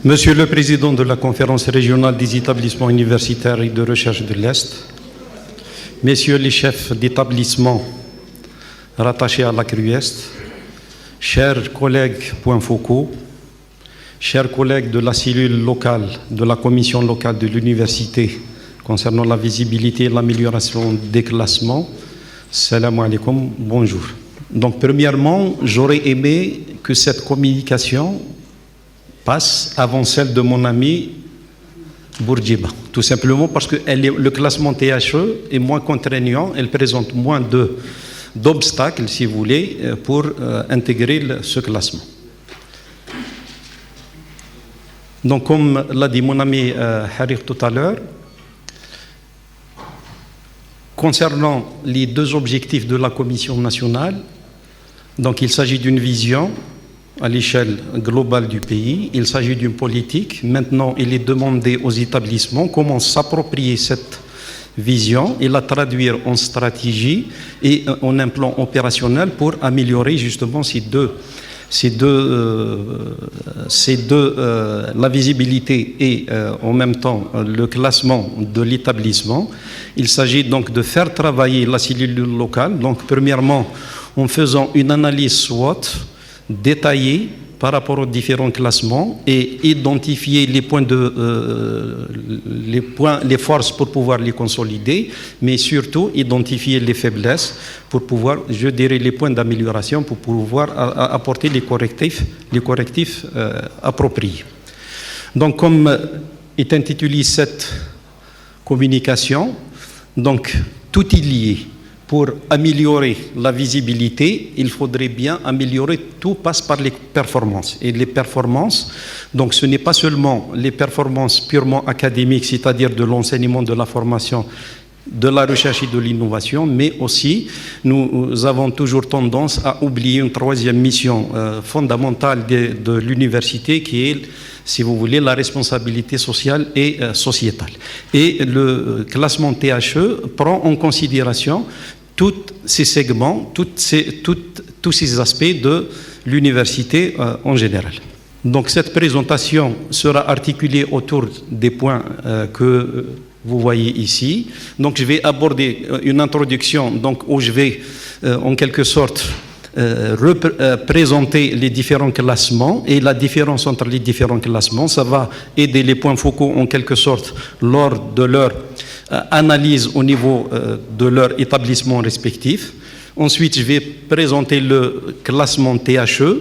Monsieur le Président de la Conférence régionale des établissements universitaires et de recherche de l'Est, Messieurs les chefs d'établissement rattachés à la CRUEST, chers collègues points focaux, chers collègues de la cellule locale, de la commission locale de l'université concernant la visibilité et l'amélioration des classements, salam alaikum, bonjour. Donc premièrement, j'aurais aimé que cette communication passe avant celle de mon ami Bourguiba, tout simplement parce que le classement THE est moins contraignant, elle présente moins d'obstacles, si vous voulez, pour intégrer ce classement. Donc, comme l'a dit mon ami Harir tout à l'heure, concernant les deux objectifs de la Commission nationale, donc il s'agit d'une vision à l'échelle globale du pays, il s'agit d'une politique. Maintenant, il est demandé aux établissements comment s'approprier cette vision et la traduire en stratégie et en un plan opérationnel pour améliorer justement la visibilité et en même temps le classement de l'établissement. Il s'agit donc de faire travailler la cellule locale, donc premièrement en faisant une analyse SWOT détaillée par rapport aux différents classements et identifier les forces pour pouvoir les consolider, mais surtout identifier les faiblesses pour pouvoir, je dirais, les points d'amélioration pour pouvoir apporter les correctifs appropriés. Donc, comme est intitulée cette communication, donc tout est lié. Pour améliorer la visibilité, il faudrait bien améliorer, tout passe par les performances. Et les performances, donc ce n'est pas seulement les performances purement académiques, c'est-à-dire de l'enseignement, de la formation, de la recherche et de l'innovation, mais aussi nous avons toujours tendance à oublier une troisième mission fondamentale de l'université qui est, si vous voulez, la responsabilité sociale et sociétale. Et le classement THE prend en considération tous ces segments, tous ces aspects de l'université en général. Donc cette présentation sera articulée autour des points que vous voyez ici. Donc je vais aborder une introduction donc, où je vais en quelque sorte présenter les différents classements et la différence entre les différents classements. Ça va aider les points focaux en quelque sorte lors de leur analyse au niveau de leur établissement respectif. Ensuite, je vais présenter le classement THE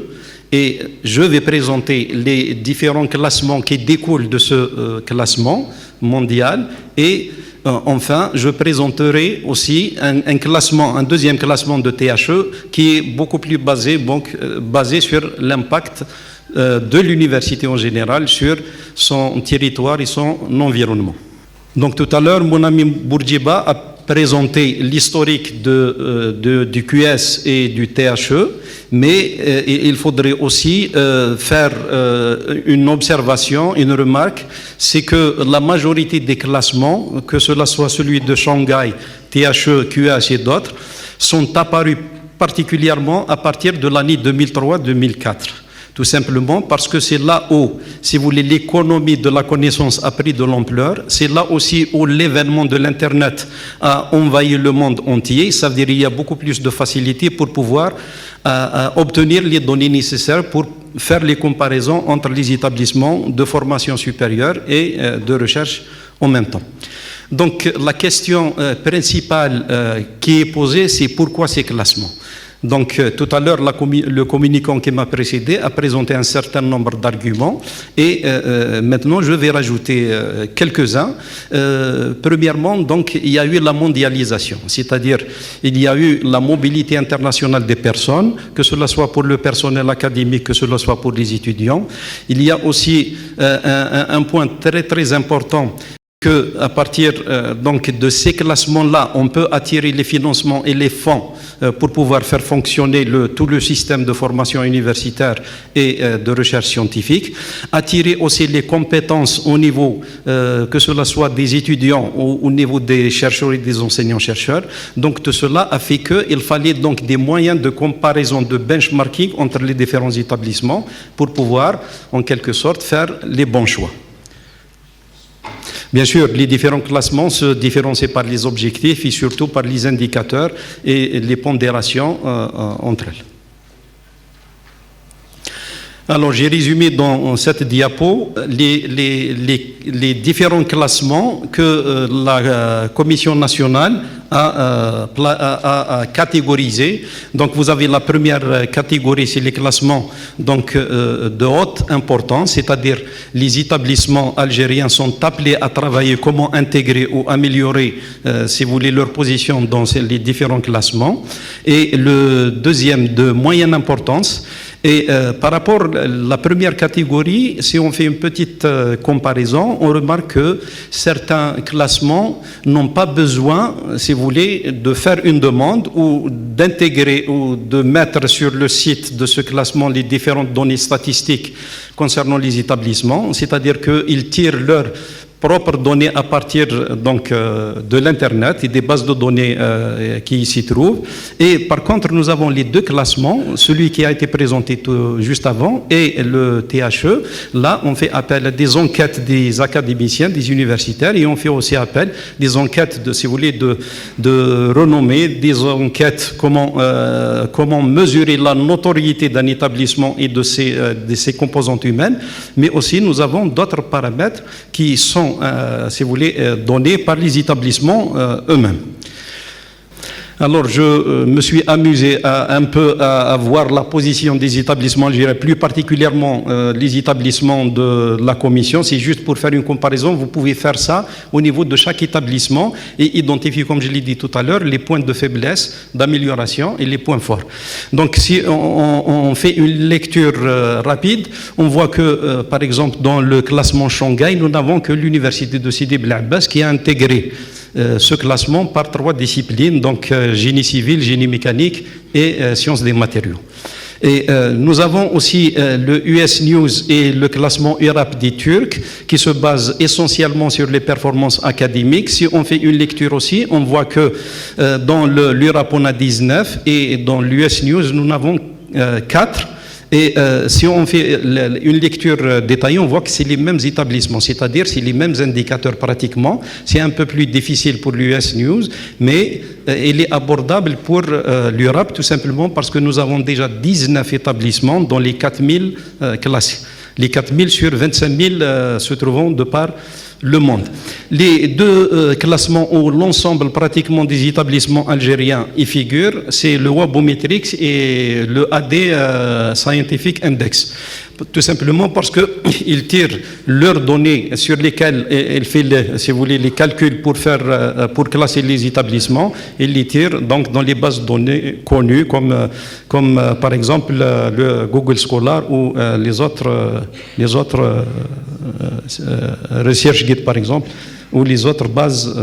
et je vais présenter les différents classements qui découlent de ce classement mondial et enfin, je présenterai aussi un deuxième classement de THE qui est beaucoup plus basé sur l'impact de l'université en général sur son territoire et son environnement. Donc tout à l'heure, mon ami Bourguiba a présenté l'historique du QS et du THE, mais il faudrait aussi faire une observation, une remarque, c'est que la majorité des classements, que cela soit celui de Shanghai, THE, QS et d'autres, sont apparus particulièrement à partir de l'année 2003-2004. Tout simplement parce que c'est là où, si vous voulez, l'économie de la connaissance a pris de l'ampleur. C'est là aussi où l'événement de l'Internet a envahi le monde entier. Ça veut dire qu'il y a beaucoup plus de facilité pour pouvoir obtenir les données nécessaires pour faire les comparaisons entre les établissements de formation supérieure et de recherche en même temps. Donc la question principale qui est posée, c'est pourquoi ces classements ? Donc tout à l'heure, le communicant qui m'a précédé a présenté un certain nombre d'arguments et maintenant je vais rajouter quelques-uns. Premièrement, donc, il y a eu la mondialisation, c'est-à-dire il y a eu la mobilité internationale des personnes, que cela soit pour le personnel académique, que cela soit pour les étudiants. Il y a aussi un point très très important, qu'à partir donc de ces classements-là, on peut attirer les financements et les fonds pour pouvoir faire fonctionner tout le système de formation universitaire et de recherche scientifique, attirer aussi les compétences au niveau, que cela soit des étudiants ou au niveau des chercheurs et des enseignants-chercheurs. Donc tout cela a fait qu'il fallait donc des moyens de comparaison, de benchmarking entre les différents établissements pour pouvoir, en quelque sorte, faire les bons choix. Bien sûr, les différents classements se différencient par les objectifs et surtout par les indicateurs et les pondérations entre elles. Alors, j'ai résumé dans cette diapo les différents classements que la Commission nationale a catégorisés. Donc, vous avez la première catégorie, c'est les classements donc, de haute importance, c'est-à-dire les établissements algériens sont appelés à travailler comment intégrer ou améliorer, si vous voulez, leur position dans les différents classements. Et le deuxième de moyenne importance. Et par rapport à la première catégorie, si on fait une petite comparaison, on remarque que certains classements n'ont pas besoin, si vous voulez, de faire une demande ou d'intégrer ou de mettre sur le site de ce classement les différentes données statistiques concernant les établissements, c'est-à-dire qu'ils tirent leurs propres données à partir donc, de l'Internet et des bases de données qui s'y trouvent. Et par contre, nous avons les deux classements, celui qui a été présenté juste avant et le THE. Là, on fait appel à des enquêtes des académiciens, des universitaires, et on fait aussi appel à des enquêtes, si vous voulez, de renommée, des enquêtes comment mesurer la notoriété d'un établissement et de ses composantes humaines, mais aussi nous avons d'autres paramètres qui sont si vous voulez, donnés par les établissements eux-mêmes. Alors, je me suis amusé un peu à voir la position des établissements, je dirais plus particulièrement les établissements de la Commission. C'est juste pour faire une comparaison, vous pouvez faire ça au niveau de chaque établissement et identifier, comme je l'ai dit tout à l'heure, les points de faiblesse, d'amélioration et les points forts. Donc, si on fait une lecture rapide, on voit que, par exemple, dans le classement Shanghai, nous n'avons que l'université de Sidi Bel Abbas qui a intégré ce classement par 3 disciplines, donc génie civil, génie mécanique et sciences des matériaux. Et nous avons aussi le US News et le classement URAP des Turcs qui se base essentiellement sur les performances académiques. Si on fait une lecture aussi, on voit que dans l'URAP on a 19 et dans l'US News nous en avons 4. Et si on fait une lecture détaillée, on voit que c'est les mêmes établissements, c'est-à-dire c'est les mêmes indicateurs pratiquement. C'est un peu plus difficile pour l'US News, mais il est abordable pour l'URAP tout simplement parce que nous avons déjà 19 établissements dans les 4000 classés. Les 4000 sur 25 000 se trouvant de par le monde. Les deux classements où l'ensemble pratiquement des établissements algériens y figurent, c'est le Wabometrics et le AD Scientific Index. Tout simplement parce qu'ils tirent leurs données sur lesquelles ils font, si vous voulez, les calculs pour classer les établissements. Ils les tirent donc dans les bases de données connues comme par exemple le Google Scholar ou les autres ResearchGate par exemple ou les autres bases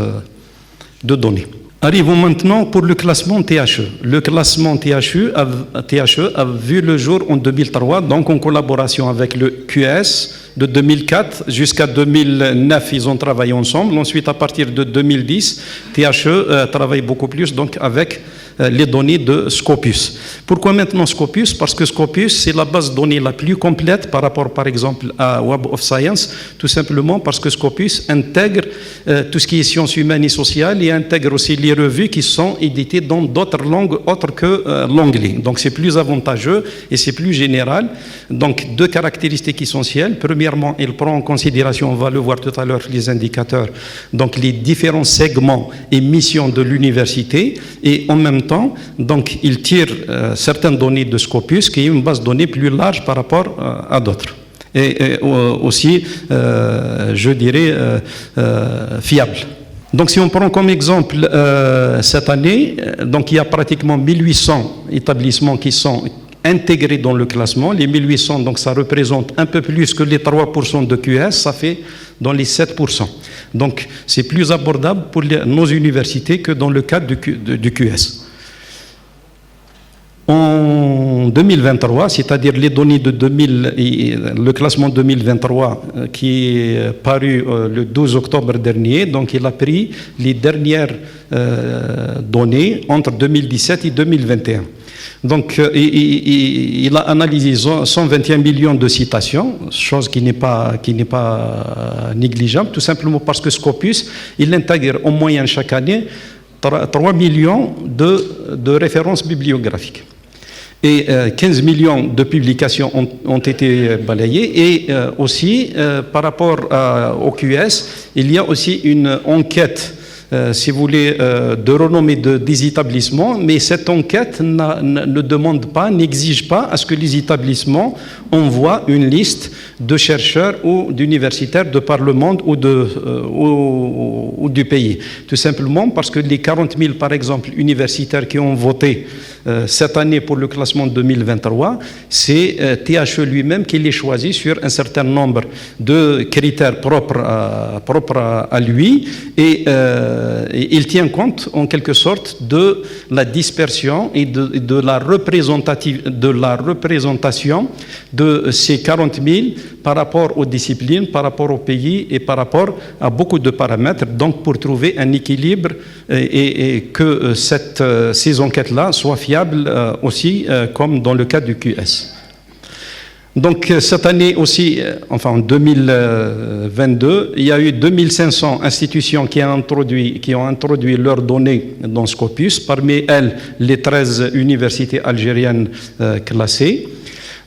de données. Arrivons maintenant pour le classement THE. Le classement THE a vu le jour en 2003, donc en collaboration avec le QS. De 2004 jusqu'à 2009, ils ont travaillé ensemble. Ensuite, à partir de 2010, THE travaille beaucoup plus donc avec les données de Scopus. Pourquoi maintenant Scopus? Parce que Scopus, c'est la base de données la plus complète par rapport, par exemple, à Web of Science, tout simplement parce que Scopus intègre tout ce qui est sciences humaines et sociales et intègre aussi les revues qui sont éditées dans d'autres langues autres que l'anglais. Donc, c'est plus avantageux et c'est plus général. Donc, 2 caractéristiques essentielles. Premièrement, il prend en considération, on va le voir tout à l'heure, les indicateurs, donc les différents segments et missions de l'université et en même temps, donc, il tire certaines données de Scopus, qui est une base de données plus large par rapport à d'autres. Et aussi, je dirais, fiable. Donc, si on prend comme exemple cette année, donc, il y a pratiquement 1800 établissements qui sont intégrés dans le classement. Les 1800, donc, ça représente un peu plus que les 3% de QS, ça fait dans les 7%. Donc, c'est plus abordable pour nos universités que dans le cadre du QS. En 2023, c'est-à-dire les données de 2000, le classement 2023 qui est paru le 12 octobre dernier, donc il a pris les dernières données entre 2017 et 2021. Donc il a analysé 121 millions de citations, chose qui n'est pas négligeable, tout simplement parce que Scopus, il intègre en moyenne chaque année 3 millions de références bibliographiques. Et 15 millions de publications ont été balayées. Et aussi, par rapport au QS, il y a aussi une enquête, si vous voulez, de renommée des établissements, mais cette enquête ne demande pas, n'exige pas à ce que les établissements envoient une liste de chercheurs ou d'universitaires de par le monde ou du pays. Tout simplement parce que les 40 000, par exemple, universitaires qui ont voté cette année pour le classement 2023, c'est THE lui-même qui les choisit sur un certain nombre de critères propres à lui, et il tient compte en quelque sorte de la dispersion et de la représentation de ces 40 000 par rapport aux disciplines, par rapport au pays et par rapport à beaucoup de paramètres, donc pour trouver un équilibre et que ces enquêtes-là soient fiables aussi, comme dans le cas du QS. Donc cette année aussi, enfin en 2022, il y a eu 2500 institutions qui ont introduit leurs données dans Scopus, parmi elles les 13 universités algériennes classées.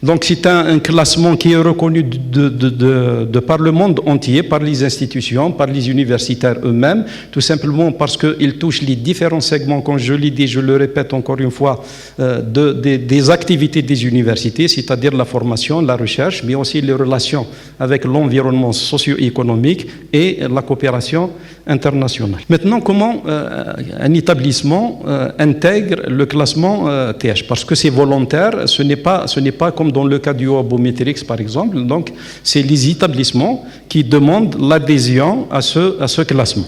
Donc c'est un classement qui est reconnu de par le monde entier, par les institutions, par les universitaires eux-mêmes, tout simplement parce qu'il touche les différents segments, comme je l'ai dit, je le répète encore une fois, des activités des universités, c'est-à-dire la formation, la recherche, mais aussi les relations avec l'environnement socio-économique et la coopération internationale. Maintenant, comment un établissement intègre le classement TH? Parce que c'est volontaire, ce n'est pas comme dans le cas du Obometrix par exemple, donc c'est les établissements qui demandent l'adhésion à ce classement.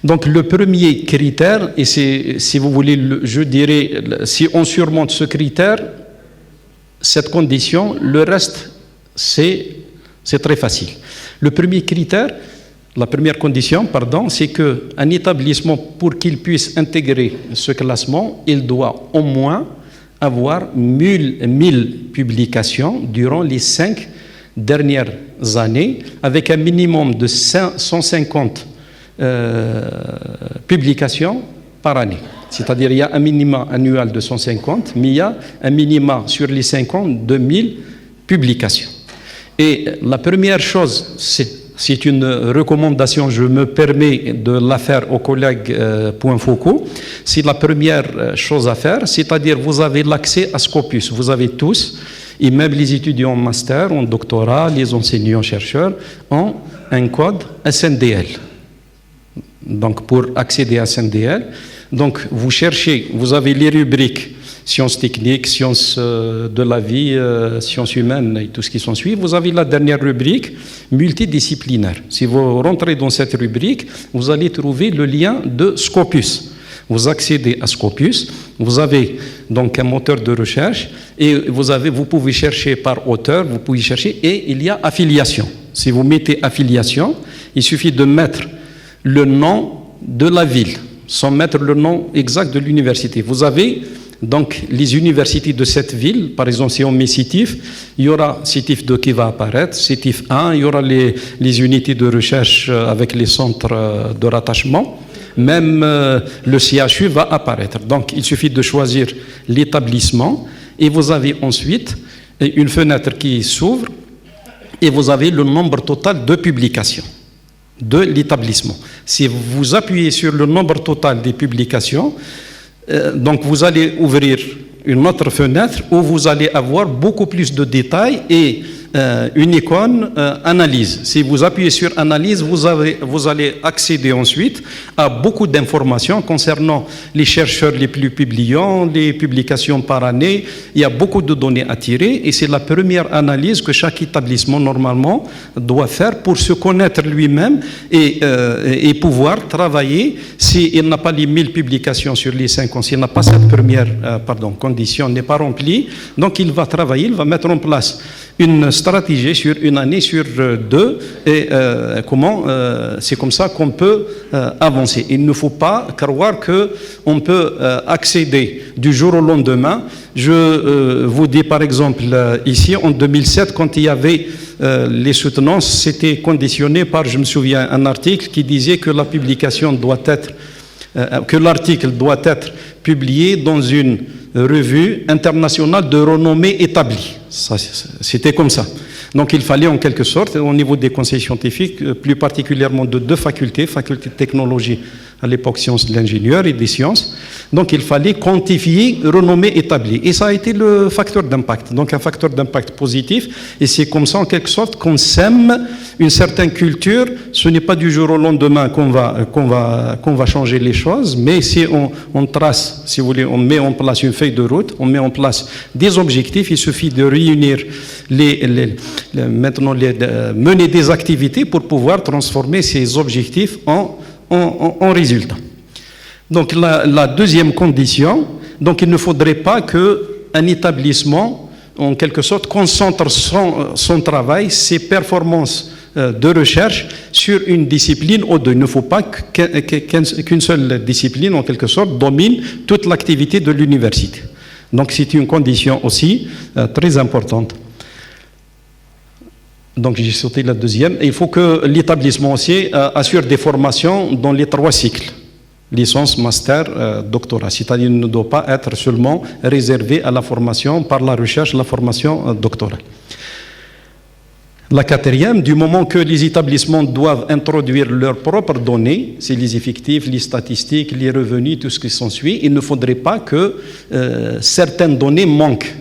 Donc le premier critère, et c'est, si vous voulez, je dirais, si on surmonte ce critère, cette condition, le reste, c'est très facile. Le premier critère, la première condition, pardon, c'est qu'un établissement, pour qu'il puisse intégrer ce classement, il doit au moins avoir 1000 publications durant les 5 dernières années, avec un minimum de 150 publications par année. C'est-à-dire il y a un minima annuel de 150, mais il y a un minima sur les 5 ans de 1000 publications. Et la première chose, c'est une recommandation, je me permets de la faire aux collègues points focaux, c'est la première chose à faire, c'est-à-dire vous avez l'accès à Scopus, vous avez tous, et même les étudiants en master, en doctorat, les enseignants-chercheurs, ont un code SNDL. Donc pour accéder à SNDL, donc vous cherchez, vous avez les rubriques sciences techniques, sciences de la vie, sciences humaines et tout ce qui s'ensuit. Vous avez la dernière rubrique, multidisciplinaire. Si vous rentrez dans cette rubrique, vous allez trouver le lien de Scopus. Vous accédez à Scopus, vous avez donc un moteur de recherche et vous pouvez chercher par auteur, vous pouvez chercher, et il y a affiliation. Si vous mettez affiliation, il suffit de mettre le nom de la ville, sans mettre le nom exact de l'université. Vous avez donc les universités de cette ville, par exemple si on met CETIF, il y aura CETIF 2 qui va apparaître, CETIF 1, il y aura les unités de recherche avec les centres de rattachement, même le CHU va apparaître. Donc il suffit de choisir l'établissement et vous avez ensuite une fenêtre qui s'ouvre et vous avez le nombre total de publications de l'établissement. Si vous appuyez sur le nombre total des publications, donc vous allez ouvrir une autre fenêtre où vous allez avoir beaucoup plus de détails et une icône analyse. Si vous appuyez sur analyse, vous allez accéder ensuite à beaucoup d'informations concernant les chercheurs les plus publiants, les publications par année. Il y a beaucoup de données à tirer et c'est la première analyse que chaque établissement normalement doit faire pour se connaître lui-même et pouvoir travailler. S'il n'a pas les 1000 publications sur les 5 ans, s'il n'a pas cette première condition n'est pas remplie, donc il va travailler, il va mettre en place une stratégie sur une année, sur deux, et c'est comme ça qu'on peut avancer. Il ne faut pas croire qu'on peut accéder du jour au lendemain. Je vous dis par exemple, ici en 2007, quand il y avait les soutenances, c'était conditionné par, je me souviens, un article qui disait que la publication doit être, que l'article doit être publié dans une revue internationale de renommée établie. C'était comme ça. Donc il fallait en quelque sorte, au niveau des conseils scientifiques, plus particulièrement de deux facultés, faculté de technologie, à l'époque sciences de l'ingénieur et des sciences, donc il fallait quantifier renommée établie. Et ça a été le facteur d'impact, donc un facteur d'impact positif. Et c'est comme ça en quelque sorte qu'on sème une certaine culture. Ce n'est pas du jour au lendemain qu'on va changer les choses, mais si on trace, si vous voulez, on met en place une feuille de route, on met en place des objectifs, il suffit de réunir mener des activités pour pouvoir transformer ces objectifs en résultats. Donc la deuxième condition, donc il ne faudrait pas qu'un établissement, en quelque sorte, concentre son travail, ses performances de recherche sur une discipline ou deux. Il ne faut pas qu'une seule discipline, en quelque sorte, domine toute l'activité de l'université. Donc c'est une condition aussi très importante. Donc j'ai sauté la deuxième. Il faut que l'établissement aussi assure des formations dans les 3 cycles, licence, master, doctorat. C'est-à-dire qu'il ne doit pas être seulement réservé à la formation par la recherche, la formation doctorale. La quatrième, du moment que les établissements doivent introduire leurs propres données, c'est les effectifs, les statistiques, les revenus, tout ce qui s'ensuit, il ne faudrait pas que certaines données manquent.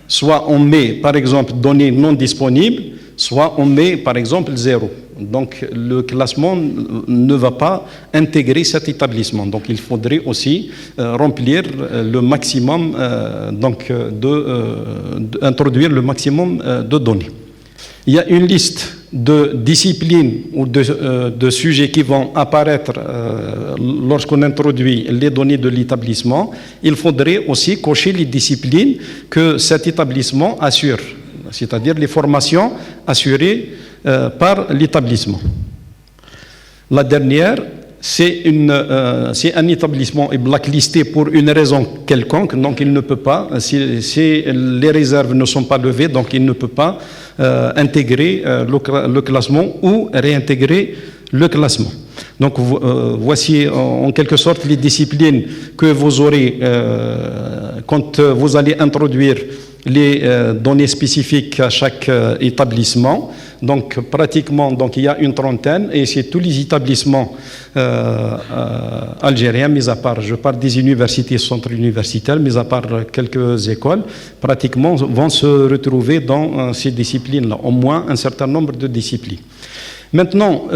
Soit on met, par exemple, données non disponibles, soit on met, par exemple, 0. Donc, le classement ne va pas intégrer cet établissement. Donc, il faudrait aussi remplir le maximum, introduire le maximum de données. Il y a une liste de disciplines ou de sujets qui vont apparaître lorsqu'on introduit les données de l'établissement. Il faudrait aussi cocher les disciplines que cet établissement assure, c'est-à-dire les formations assurées par l'établissement. La dernière, c'est un établissement est blacklisté pour une raison quelconque, donc il ne peut pas, si les réserves ne sont pas levées, donc il ne peut pas intégrer le classement ou réintégrer le classement. Donc voici en quelque sorte les disciplines que vous aurez quand vous allez introduire les données spécifiques à chaque établissement. Donc pratiquement, il y a une trentaine et c'est tous les établissements algériens, mis à part, je parle des universités, centres universitaires, mis à part quelques écoles, pratiquement vont se retrouver dans ces disciplines-là, au moins un certain nombre de disciplines. Maintenant,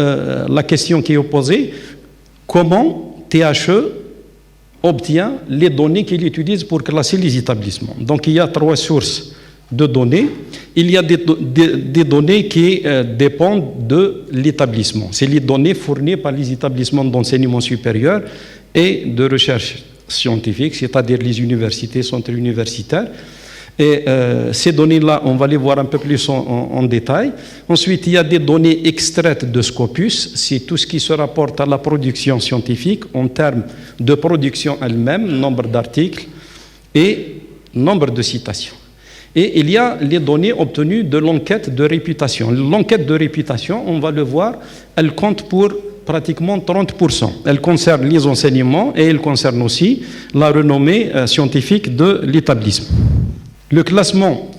la question qui est posée, comment THE obtient les données qu'il utilise pour classer les établissements? Donc il y a 3 sources de données. Il y a des données qui dépendent de l'établissement. C'est les données fournies par les établissements d'enseignement supérieur et de recherche scientifique, c'est-à-dire les universités, centres universitaires. Et ces données-là, on va les voir un peu plus en détail. Ensuite, il y a des données extraites de Scopus. C'est tout ce qui se rapporte à la production scientifique en termes de production elle-même, nombre d'articles et nombre de citations. Et il y a les données obtenues de l'enquête de réputation. L'enquête de réputation, on va le voir, elle compte pour pratiquement 30%. Elle concerne les enseignements et elle concerne aussi la renommée scientifique de l'établissement. Le classement,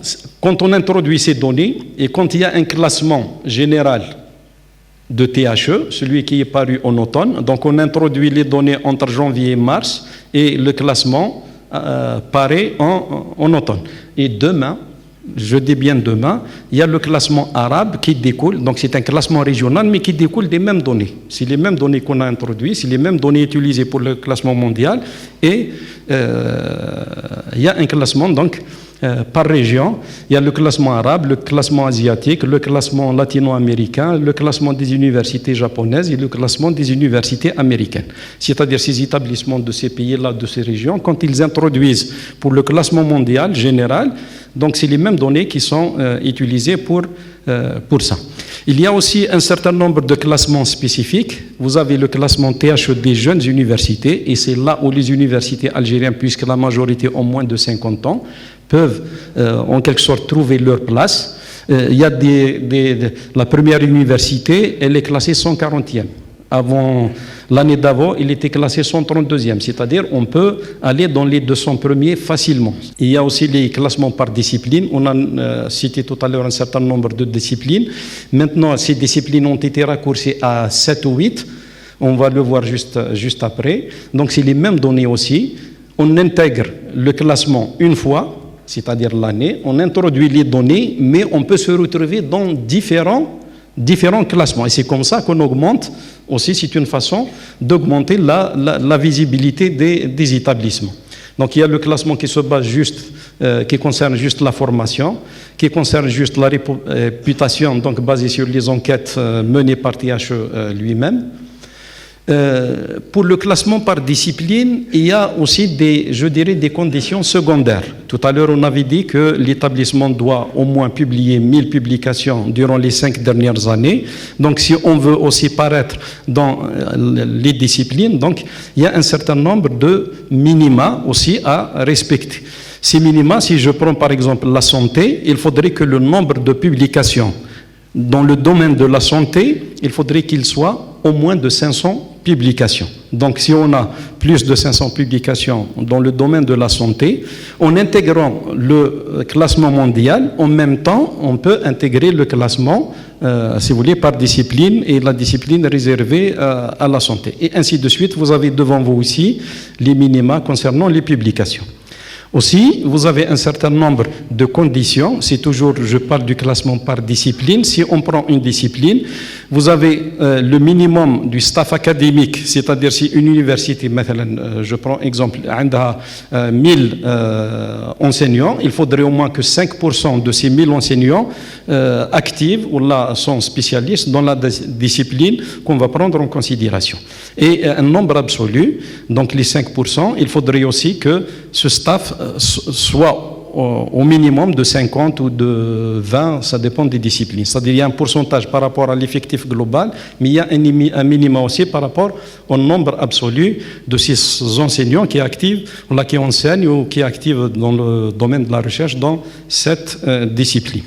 quand on introduit ces données et quand il y a un classement général de THE, celui qui est paru en automne, donc on introduit les données entre janvier et mars et le classement paraît en automne. Et demain, je dis bien demain, il y a le classement arabe qui découle, donc c'est un classement régional, mais qui découle des mêmes données. C'est les mêmes données qu'on a introduites, c'est les mêmes données utilisées pour le classement mondial, et il y a un classement donc par région. Il y a le classement arabe, le classement asiatique, le classement latino-américain, le classement des universités japonaises et le classement des universités américaines. C'est-à-dire ces établissements de ces pays-là, de ces régions, quand ils introduisent pour le classement mondial général, donc c'est les mêmes données qui sont utilisées pour ça. Il y a aussi un certain nombre de classements spécifiques. Vous avez le classement THE des jeunes universités, et c'est là où les universités algériennes, puisque la majorité ont moins de 50 ans, peuvent en quelque sorte trouver leur place. Il y a la première université, elle est classée 140e. Avant l'année d'avant, il était classé 132e, c'est-à-dire on peut aller dans les 200 premiers facilement. Il y a aussi les classements par discipline. On a cité tout à l'heure un certain nombre de disciplines. Maintenant, ces disciplines ont été raccourcies à 7 ou 8. On va le voir juste après. Donc, c'est les mêmes données aussi. On intègre le classement une fois, c'est-à-dire l'année. On introduit les données, mais on peut se retrouver dans différents classements. Et c'est comme ça qu'on augmente aussi, c'est une façon d'augmenter la visibilité des établissements. Donc il y a le classement qui se base juste, qui concerne juste la formation, qui concerne juste la réputation, donc basée sur les enquêtes menées par THE lui-même. Pour le classement par discipline, il y a aussi des conditions secondaires. Tout à l'heure, on avait dit que l'établissement doit au moins publier 1000 publications durant les 5 dernières années. Donc, si on veut aussi paraître dans les disciplines, donc, il y a un certain nombre de minima aussi à respecter. Ces minima, si je prends par exemple la santé, il faudrait que le nombre de publications dans le domaine de la santé, il faudrait qu'il soit au moins de 500 publications. Donc, si on a plus de 500 publications dans le domaine de la santé, en intégrant le classement mondial, en même temps, on peut intégrer le classement, si vous voulez, par discipline et la discipline réservée à la santé. Et ainsi de suite, vous avez devant vous aussi les minima concernant les publications. Aussi, vous avez un certain nombre de conditions. C'est toujours, je parle du classement par discipline. Si on prend une discipline, vous avez le minimum du staff académique, c'est-à-dire si une université, je prends exemple, a 1000 enseignants, il faudrait au moins que 5% de ces 1000 enseignants actifs ou là sont spécialistes dans la discipline qu'on va prendre en considération. Et un nombre absolu, donc les 5%, il faudrait aussi que ce staff soit au minimum de 50 ou de 20, ça dépend des disciplines. C'est-à-dire qu'il y a un pourcentage par rapport à l'effectif global, mais il y a un minimum aussi par rapport au nombre absolu de ces enseignants qui activent, ou qui enseignent ou qui activent dans le domaine de la recherche dans cette discipline.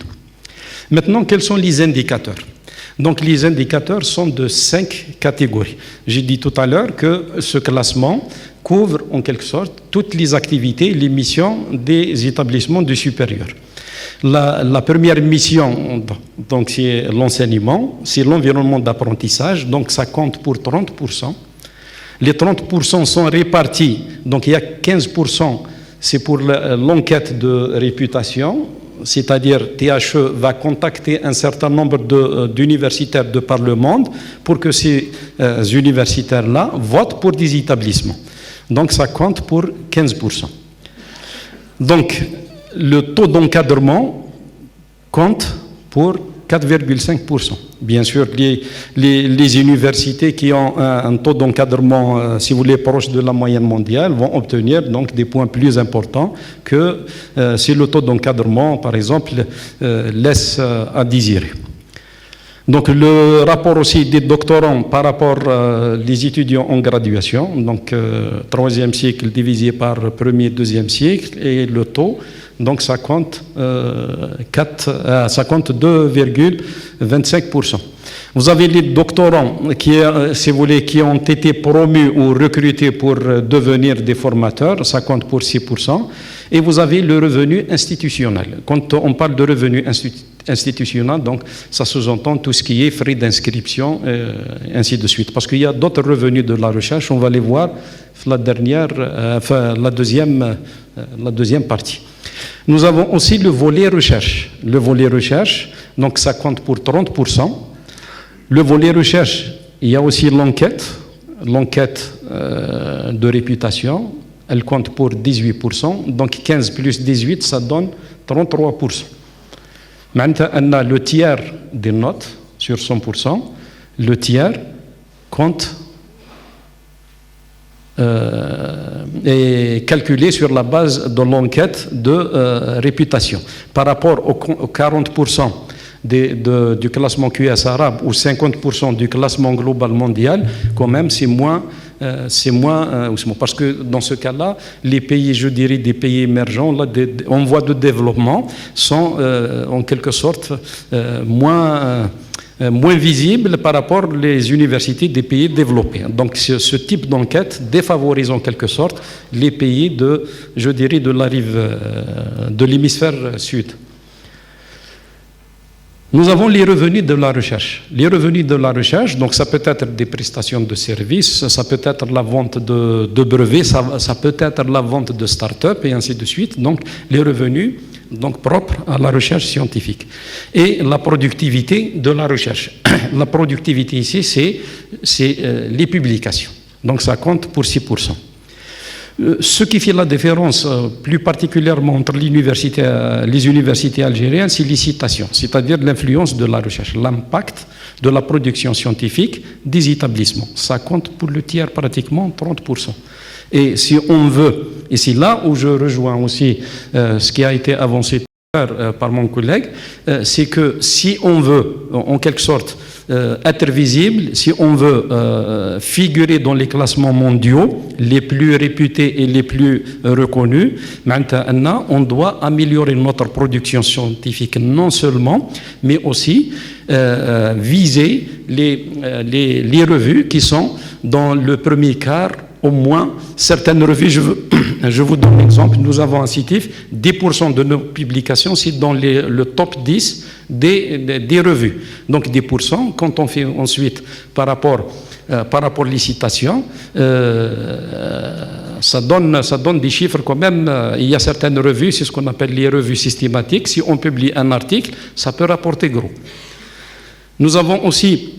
Maintenant, quels sont les indicateurs ? Donc les indicateurs sont de 5 catégories. J'ai dit tout à l'heure que ce classement couvre en quelque sorte toutes les activités, les missions des établissements du supérieur. La première mission, donc c'est l'enseignement, c'est l'environnement d'apprentissage, donc ça compte pour 30%. Les 30% sont répartis, donc il y a 15%, c'est pour l'enquête de réputation, c'est-à-dire THE va contacter un certain nombre d'universitaires de par le monde pour que ces universitaires-là votent pour des établissements. Donc ça compte pour 15%. Donc le taux d'encadrement compte pour 4,5%. Bien sûr, les universités qui ont un taux d'encadrement, si vous voulez, proche de la moyenne mondiale, vont obtenir donc des points plus importants que si le taux d'encadrement, par exemple, laisse à désirer. Donc le rapport aussi des doctorants par rapport les étudiants en graduation, donc troisième cycle divisé par premier, deuxième cycle, et le taux, donc ça compte 2,25%. Vous avez les doctorants qui, si vous voulez, qui ont été promus ou recrutés pour devenir des formateurs, ça compte pour 6%. Et vous avez le revenu institutionnel. Quand on parle de revenu institutionnel, donc ça sous-entend tout ce qui est frais d'inscription, et ainsi de suite. Parce qu'il y a d'autres revenus de la recherche, on va les voir la deuxième partie. Nous avons aussi le volet recherche. Le volet recherche, donc ça compte pour 30%. Le volet recherche, il y a aussi l'enquête de réputation, elle compte pour 18%, donc 15 plus 18, ça donne 33%. Maintenant, on a le tiers des notes sur 100%, le tiers compte est calculé sur la base de l'enquête de réputation. Par rapport aux 40% du classement QS arabe ou 50% du classement global mondial, quand même, c'est moins, parce que dans ce cas-là, les pays, je dirais, des pays émergents, là, en voie de développement, sont en quelque sorte moins visibles par rapport aux universités des pays développés. Donc ce type d'enquête défavorise en quelque sorte les pays je dirais, de la rive de l'hémisphère sud. Nous avons les revenus de la recherche. Les revenus de la recherche, donc ça peut être des prestations de services, ça peut être la vente de brevets, ça peut être la vente de start-up et ainsi de suite. Donc les revenus donc propres à la recherche scientifique. Et la productivité de la recherche. La productivité ici, c'est les publications. Donc ça compte pour 6%. Ce qui fait la différence plus particulièrement entre les universités algériennes, c'est les citations, c'est-à-dire l'influence de la recherche, l'impact de la production scientifique des établissements. Ça compte pour le tiers pratiquement 30%. Et si on veut, et c'est là où je rejoins aussi ce qui a été avancé par mon collègue, c'est que si on veut, en quelque sorte, être visible, si on veut figurer dans les classements mondiaux les plus réputés et les plus reconnus, maintenant, on doit améliorer notre production scientifique non seulement, mais aussi viser les revues qui sont dans le premier quart, au moins certaines revues. Je vous donne un exemple. Nous avons un CITIF, 10% de nos publications, c'est dans le top 10 des revues. Donc 10%, quand on fait ensuite par rapport aux citations, ça donne des chiffres quand même. Il y a certaines revues, c'est ce qu'on appelle les revues systématiques. Si on publie un article, ça peut rapporter gros. Nous avons aussi,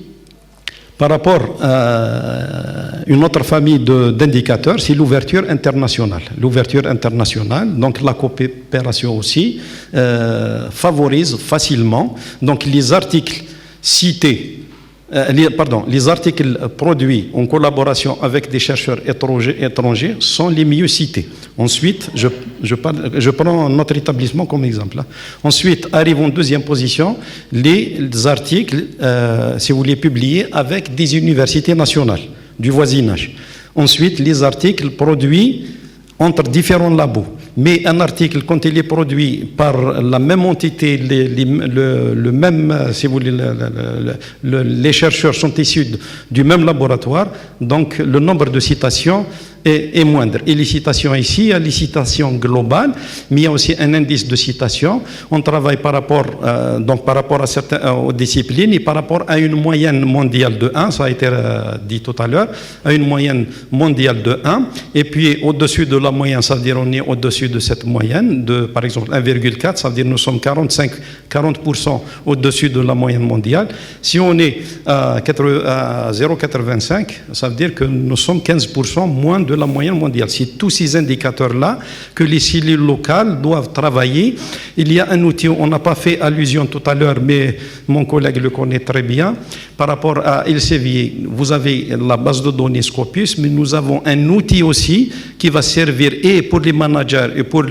par rapport à une autre famille d'indicateurs, c'est l'ouverture internationale. L'ouverture internationale, donc la coopération aussi, favorise facilement. Donc les articles cités, les articles produits en collaboration avec des chercheurs étrangers sont les mieux cités. Ensuite, je prends notre établissement comme exemple. Ensuite, arrivent en deuxième position les articles, si vous voulez, publiés avec des universités nationales du voisinage. Ensuite, les articles produits entre différents labos. Mais un article, quand il est produit par la même entité, le même, si vous voulez, les chercheurs sont issus du même laboratoire, donc le nombre de citations est moindre. Et les citations ici, il y a les citations globales, mais il y a aussi un indice de citation. On travaille par rapport à aux disciplines et par rapport à une moyenne mondiale de 1, ça a été dit tout à l'heure, à une moyenne mondiale de 1, et puis au-dessus de la moyenne, ça veut dire on est au-dessus de cette moyenne, par exemple 1,4, ça veut dire nous sommes 40% au-dessus de la moyenne mondiale. Si on est à 0,85, ça veut dire que nous sommes 15% moins de la moyenne mondiale. C'est tous ces indicateurs-là que les cellules locales doivent travailler. Il y a un outil, on n'a pas fait allusion tout à l'heure, mais mon collègue le connaît très bien. Par rapport à Elsevier, vous avez la base de données Scopus, mais nous avons un outil aussi qui va servir et pour les managers et pour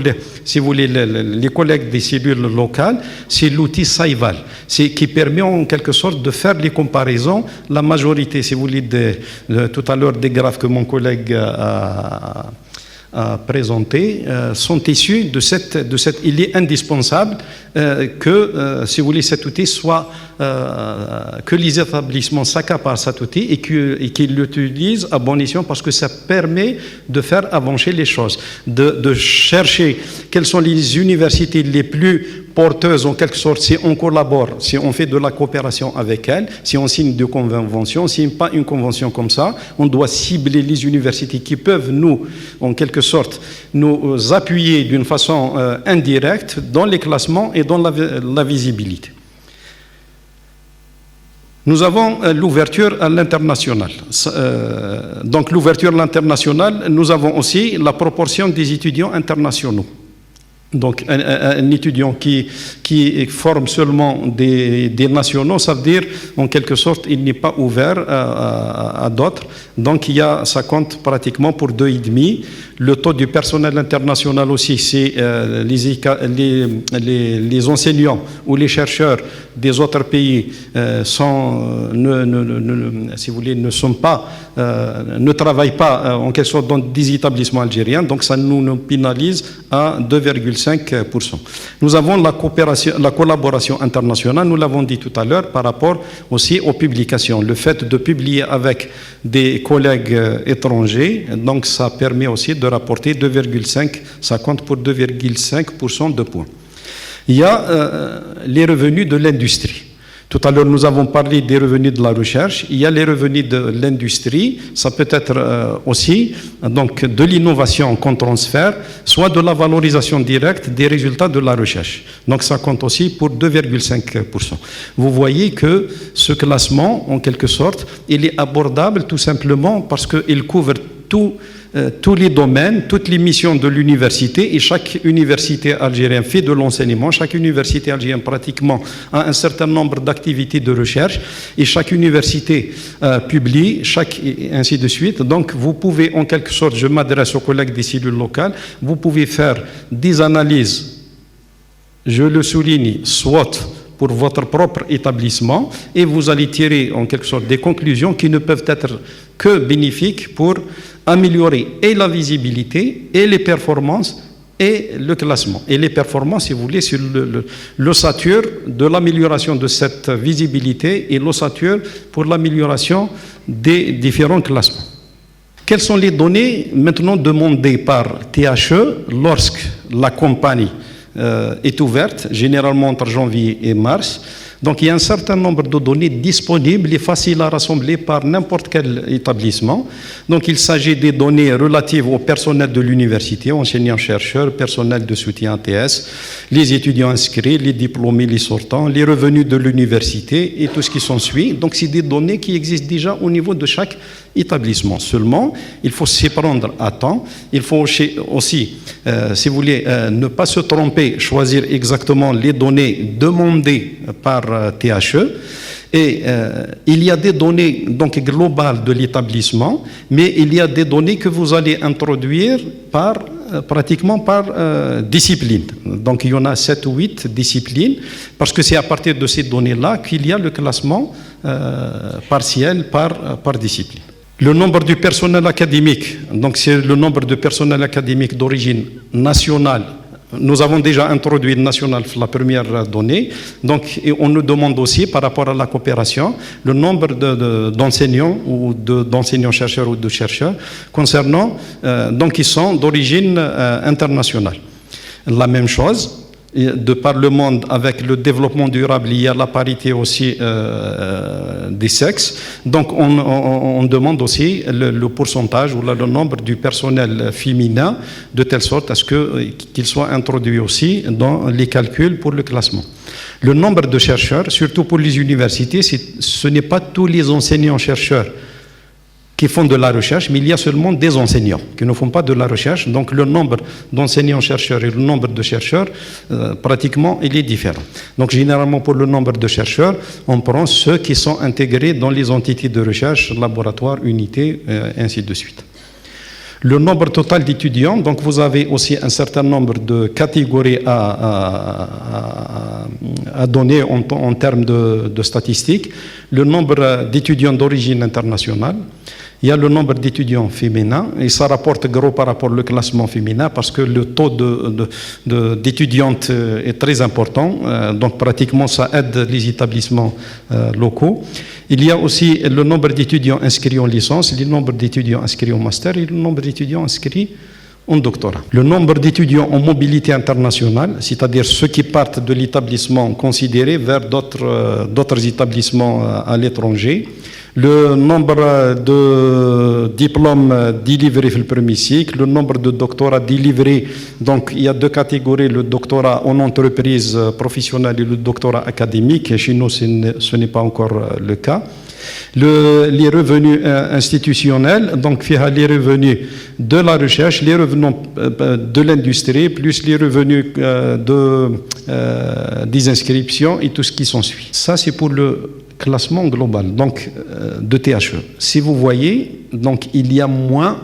si vous voulez, les collègues des cellules locales, c'est l'outil Saival, qui permet en quelque sorte de faire les comparaisons. La majorité, si vous voulez, tout à l'heure des graphes que mon collègue a présentés sont issus de cette. Il est indispensable que, si vous voulez, cet outil soit que les établissements s'accaparent cet outil et qu'ils l'utilisent à bon escient, parce que ça permet de faire avancer les choses, de chercher quelles sont les universités les plus porteuse en quelque sorte, si on collabore, si on fait de la coopération avec elles, si on signe des conventions, on ne signe pas une convention comme ça, on doit cibler les universités qui peuvent nous, en quelque sorte, nous appuyer d'une façon indirecte dans les classements et dans la visibilité. Nous avons l'ouverture à l'international. Donc l'ouverture à l'international, nous avons aussi la proportion des étudiants internationaux. Donc un étudiant qui forme seulement des nationaux, ça veut dire en quelque sorte il n'est pas ouvert à d'autres. Donc ça compte pratiquement pour 2,5. Le taux du personnel international aussi, c'est les enseignants ou les chercheurs des autres pays si vous voulez, ne travaillent pas en quelque sorte dans des établissements algériens. Donc ça nous pénalise à 2,5%. Nous avons la collaboration internationale, nous l'avons dit tout à l'heure, par rapport aussi aux publications. Le fait de publier avec des collègues étrangers, donc ça permet aussi de rapporter 2,5, ça compte pour 2,5% de points. Il y a les revenus de l'industrie. Tout à l'heure, nous avons parlé des revenus de la recherche. Il y a les revenus de l'industrie. Ça peut être aussi donc, de l'innovation qu'on transfère, soit de la valorisation directe des résultats de la recherche. Donc ça compte aussi pour 2,5%. Vous voyez que ce classement, en quelque sorte, il est abordable tout simplement parce qu'il couvre tous les domaines, toutes les missions de l'université, et chaque université algérienne fait de l'enseignement, chaque université algérienne pratiquement a un certain nombre d'activités de recherche, et chaque université publie, et ainsi de suite. Donc vous pouvez en quelque sorte, je m'adresse aux collègues des cellules locales, vous pouvez faire des analyses, je le souligne, SWOT, pour votre propre établissement, et vous allez tirer en quelque sorte des conclusions qui ne peuvent être que bénéfiques pour améliorer et la visibilité et les performances et le classement. Et les performances, si vous voulez, sur l'ossature de l'amélioration de cette visibilité et l'ossature pour l'amélioration des différents classements. Quelles sont les données maintenant demandées par THE lorsque la compagnie est ouverte, généralement entre janvier et mars? Donc il y a un certain nombre de données disponibles et faciles à rassembler par n'importe quel établissement. Donc il s'agit des données relatives au personnel de l'université, enseignants-chercheurs, personnel de soutien ATS, les étudiants inscrits, les diplômés, les sortants, les revenus de l'université et tout ce qui s'ensuit. Donc c'est des données qui existent déjà au niveau de chaque établissement. Seulement, il faut s'y prendre à temps. Il faut aussi, si vous voulez, ne pas se tromper, choisir exactement les données demandées par THE. Et il y a des données donc globales de l'établissement, mais il y a des données que vous allez introduire pratiquement par discipline. Donc il y en a 7 ou 8 disciplines, parce que c'est à partir de ces données-là qu'il y a le classement partiel par discipline. Le nombre du personnel académique, donc c'est le nombre de personnel académique d'origine nationale. Nous avons déjà introduit le national, la première donnée. Donc, on nous demande aussi, par rapport à la coopération, le nombre d'enseignants ou d'enseignants-chercheurs ou de chercheurs concernant, donc, qui sont d'origine internationale. La même chose. De par le monde, avec le développement durable, il y a la parité aussi des sexes. Donc, on demande aussi le pourcentage ou le nombre du personnel féminin, de telle sorte à ce qu'il soit introduit aussi dans les calculs pour le classement. Le nombre de chercheurs, surtout pour les universités, ce n'est pas tous les enseignants-chercheurs qui font de la recherche, mais il y a seulement des enseignants qui ne font pas de la recherche. Donc le nombre d'enseignants-chercheurs et le nombre de chercheurs, pratiquement, il est différent. Donc généralement, pour le nombre de chercheurs, on prend ceux qui sont intégrés dans les entités de recherche, laboratoires, unités, ainsi de suite. Le nombre total d'étudiants, donc vous avez aussi un certain nombre de catégories à donner en termes de statistiques. Le nombre d'étudiants d'origine internationale. Il y a le nombre d'étudiants féminins, et ça rapporte gros par rapport au classement féminin, parce que le taux d'étudiantes est très important, donc pratiquement ça aide les établissements locaux. Il y a aussi le nombre d'étudiants inscrits en licence, le nombre d'étudiants inscrits au master et le nombre d'étudiants inscrits en doctorat. Le nombre d'étudiants en mobilité internationale, c'est-à-dire ceux qui partent de l'établissement considéré vers d'autres établissements à l'étranger, le nombre de diplômes délivrés le premier cycle, le nombre de doctorats délivrés, donc il y a deux catégories, le doctorat en entreprise professionnelle et le doctorat académique. Chez nous, ce n'est pas encore le cas. Les revenus institutionnels, donc les revenus de la recherche, les revenus de l'industrie, plus les revenus des inscriptions et tout ce qui s'ensuit. Ça, c'est pour le classement global, donc de THE. Si vous voyez, donc il y a moins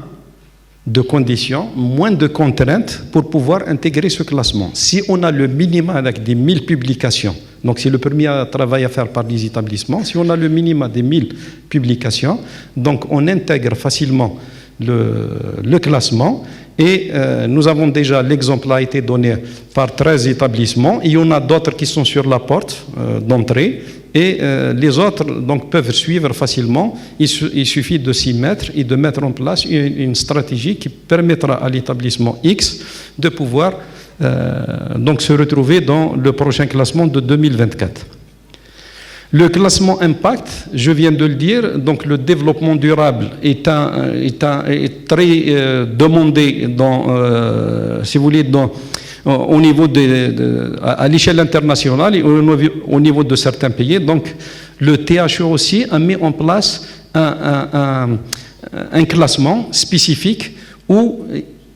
de conditions, moins de contraintes pour pouvoir intégrer ce classement. Si on a le minimum avec des 1000 publications, donc c'est le premier travail à faire par les établissements, si on a le minimum des 1000 publications, donc on intègre facilement le classement. Et nous avons déjà, l'exemple a été donné par 13 établissements, et il y en a d'autres qui sont sur la porte d'entrée, et les autres donc, peuvent suivre facilement. Il suffit de s'y mettre et de mettre en place une stratégie qui permettra à l'établissement X de pouvoir donc se retrouver dans le prochain classement de 2024. Le classement impact, je viens de le dire, donc le développement durable est très demandé dans, si vous voulez, au niveau à l'échelle internationale et au niveau de certains pays. Donc le THE aussi a mis en place un classement spécifique où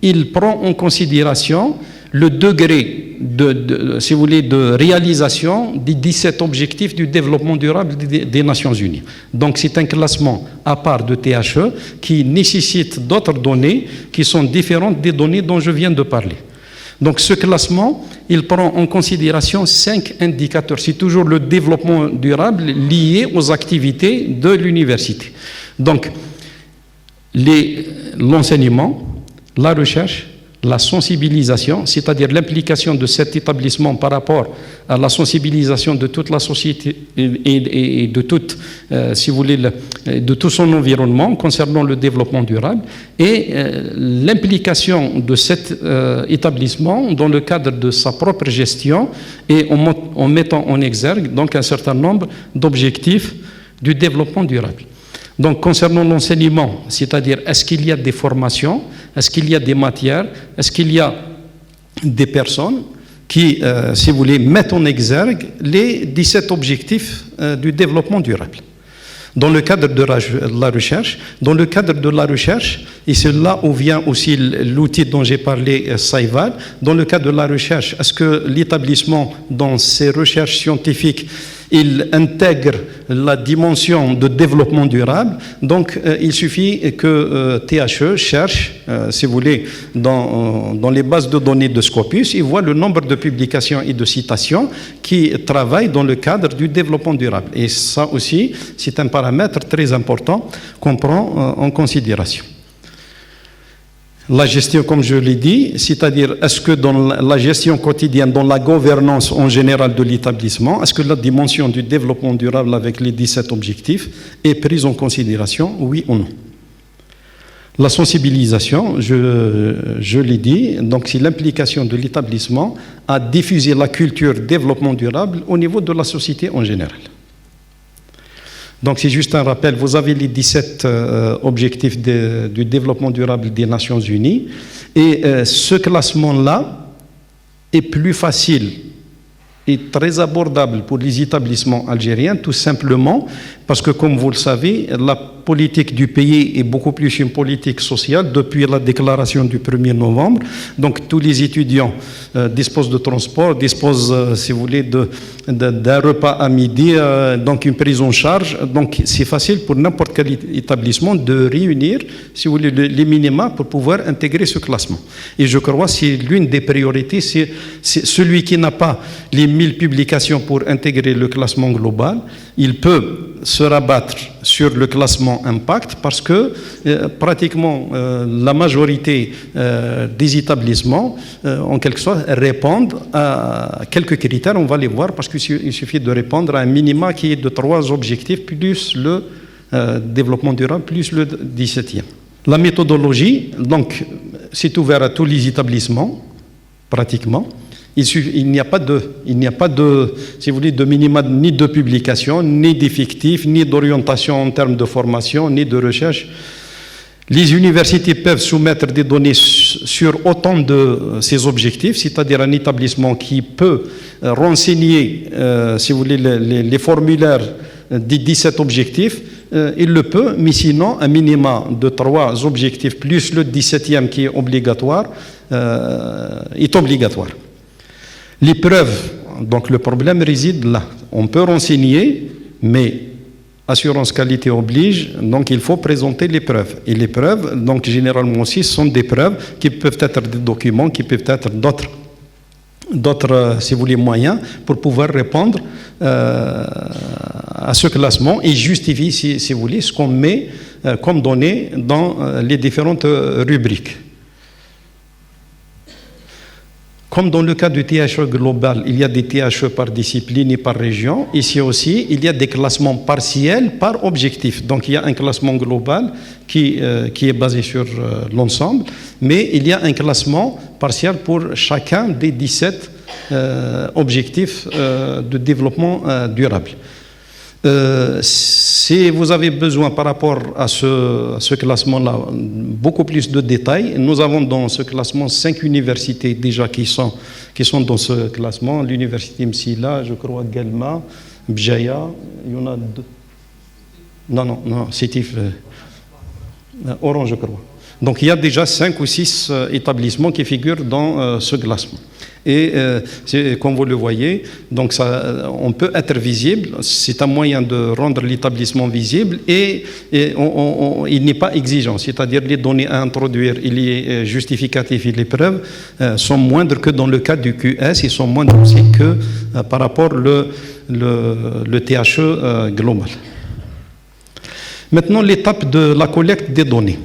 il prend en considération le degré si vous voulez, de réalisation des 17 objectifs du développement durable des Nations Unies. Donc c'est un classement à part de THE qui nécessite d'autres données qui sont différentes des données dont je viens de parler. Donc ce classement, il prend en considération 5 indicateurs. C'est toujours le développement durable lié aux activités de l'université. Donc l'enseignement, la recherche, la sensibilisation, c'est-à-dire l'implication de cet établissement par rapport à la sensibilisation de toute la société et de toute, si vous voulez, de tout son environnement concernant le développement durable, et l'implication de cet établissement dans le cadre de sa propre gestion et en mettant en exergue donc un certain nombre d'objectifs du développement durable. Donc, concernant l'enseignement, c'est-à-dire est-ce qu'il y a des formations, est-ce qu'il y a des matières, est-ce qu'il y a des personnes qui, si vous voulez, mettent en exergue les 17 objectifs du développement durable. Dans le cadre de la recherche, et c'est là où vient aussi l'outil dont j'ai parlé, SciVal, dans le cadre de la recherche, est-ce que l'établissement, dans ses recherches scientifiques, il intègre la dimension de développement durable? Donc, il suffit que THE cherche, si vous voulez, dans les bases de données de Scopus, il voit le nombre de publications et de citations qui travaillent dans le cadre du développement durable. Et ça aussi, c'est un paramètre très important qu'on prend en considération. La gestion, comme je l'ai dit, c'est-à-dire est-ce que dans la gestion quotidienne, dans la gouvernance en général de l'établissement, est-ce que la dimension du développement durable avec les 17 objectifs est prise en considération, oui ou non? La sensibilisation, je l'ai dit, donc c'est l'implication de l'établissement à diffuser la culture développement durable au niveau de la société en général. Donc c'est juste un rappel, vous avez les 17 objectifs du développement durable des Nations Unies, et ce classement-là est plus facile et très abordable pour les établissements algériens, tout simplement parce que, comme vous le savez, la politique du pays est beaucoup plus une politique sociale depuis la déclaration du 1er novembre. Donc tous les étudiants disposent de transport, disposent, si vous voulez, d'un repas à midi, donc une prise en charge. Donc c'est facile pour n'importe quel établissement de réunir, si vous voulez, les minima pour pouvoir intégrer ce classement. Et je crois que c'est l'une des priorités, c'est celui qui n'a pas les 1000 publications pour intégrer le classement global, il peut se rabattre sur le classement impact parce que pratiquement la majorité des établissements, en quelque sorte, répondent à quelques critères, on va les voir, parce qu'il suffit de répondre à un minima qui est de 3 objectifs, plus le développement durable, plus le 17e. La méthodologie, donc, c'est ouvert à tous les établissements, pratiquement. Il n'y a pas de, si vous voulez, de minima ni de publication, ni d'effectifs, ni d'orientation en termes de formation, ni de recherche. Les universités peuvent soumettre des données sur autant de ces objectifs, c'est-à-dire un établissement qui peut renseigner, si vous voulez, les formulaires des 17 objectifs, il le peut, mais sinon, un minima de 3 objectifs plus le 17e qui est obligatoire, est obligatoire. Les preuves, donc le problème réside là. On peut renseigner, mais assurance qualité oblige, donc il faut présenter les preuves. Et les preuves, donc généralement aussi, sont des preuves qui peuvent être des documents, qui peuvent être d'autres, si vous voulez, moyens pour pouvoir répondre à ce classement et justifier, si vous voulez, ce qu'on met comme données dans les différentes rubriques. Comme dans le cas du THE global, il y a des THE par discipline et par région. Ici aussi, il y a des classements partiels par objectif. Donc il y a un classement global qui est basé sur l'ensemble, mais il y a un classement partiel pour chacun des 17 objectifs de développement durable. Si vous avez besoin par rapport à ce classement-là beaucoup plus de détails, nous avons dans ce classement 5 universités déjà qui sont dans ce classement. L'université Msila, je crois Guelma, Bjaya, il y en a 2. Non, c'était Orange, je crois. Donc il y a déjà 5 ou 6 établissements qui figurent dans ce classement. Et comme vous le voyez, donc on peut être visible, c'est un moyen de rendre l'établissement visible et il n'est pas exigeant, c'est-à-dire les données à introduire, les justificatifs et les preuves sont moindres que dans le cas du QS, ils sont moindres aussi que par rapport le THE global. Maintenant, l'étape de la collecte des données.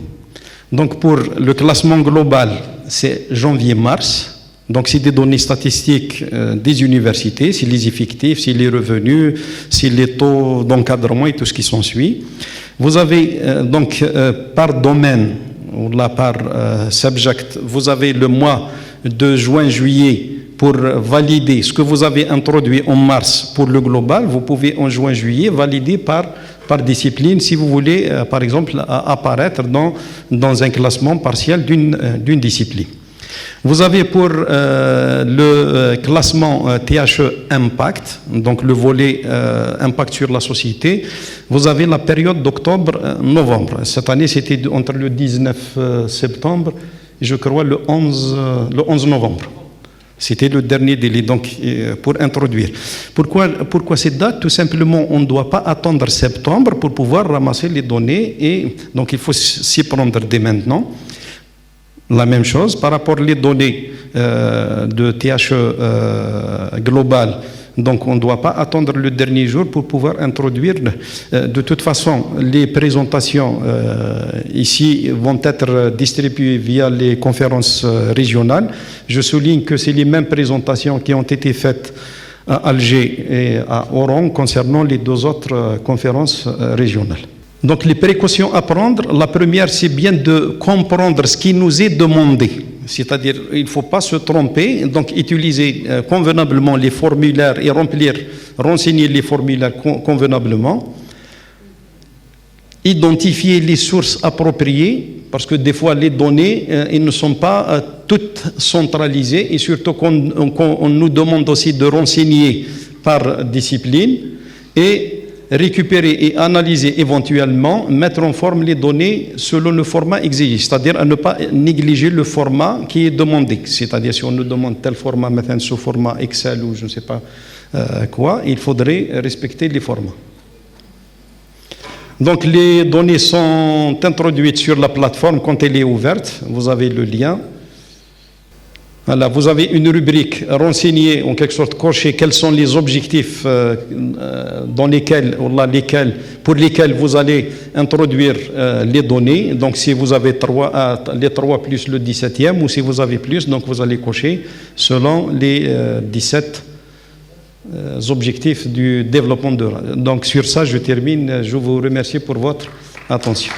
Donc pour le classement global, c'est janvier-mars. Donc c'est des données statistiques des universités, c'est les effectifs, c'est les revenus, c'est les taux d'encadrement et tout ce qui s'ensuit. Vous avez donc par domaine, ou là par subject, vous avez le mois de juin-juillet pour valider ce que vous avez introduit en mars pour le global. Vous pouvez en juin-juillet valider par discipline si vous voulez, par exemple, apparaître dans un classement partiel d'une discipline. Vous avez pour le classement THE Impact, donc le volet Impact sur la société, vous avez la période d'octobre-novembre. Cette année, c'était entre le 19 septembre et je crois le 11 novembre. C'était le dernier délai donc, pour introduire. Pourquoi cette date? Tout simplement, on ne doit pas attendre septembre pour pouvoir ramasser les données et donc il faut s'y prendre dès maintenant. La même chose par rapport aux données de THE global. Donc on ne doit pas attendre le dernier jour pour pouvoir introduire. De toute façon, les présentations ici vont être distribuées via les conférences régionales. Je souligne que c'est les mêmes présentations qui ont été faites à Alger et à Oran concernant les 2 autres conférences régionales. Donc les précautions à prendre, la première c'est bien de comprendre ce qui nous est demandé, c'est-à-dire il ne faut pas se tromper, donc utiliser convenablement les formulaires et renseigner les formulaires convenablement, identifier les sources appropriées, parce que des fois les données elles ne sont pas toutes centralisées et surtout qu'on nous demande aussi de renseigner par discipline et récupérer et analyser éventuellement, mettre en forme les données selon le format exigé, c'est-à-dire à ne pas négliger le format qui est demandé. C'est-à-dire si on nous demande tel format, maintenant sous format Excel ou je ne sais pas quoi, il faudrait respecter les formats. Donc les données sont introduites sur la plateforme quand elle est ouverte, vous avez le lien. Voilà, vous avez une rubrique renseignée, en quelque sorte cochée, quels sont les objectifs pour lesquels vous allez introduire les données. Donc si vous avez les 3 plus le 17e, ou si vous avez plus, donc vous allez cocher selon les 17 objectifs du développement durable. Donc sur ça, je termine. Je vous remercie pour votre attention.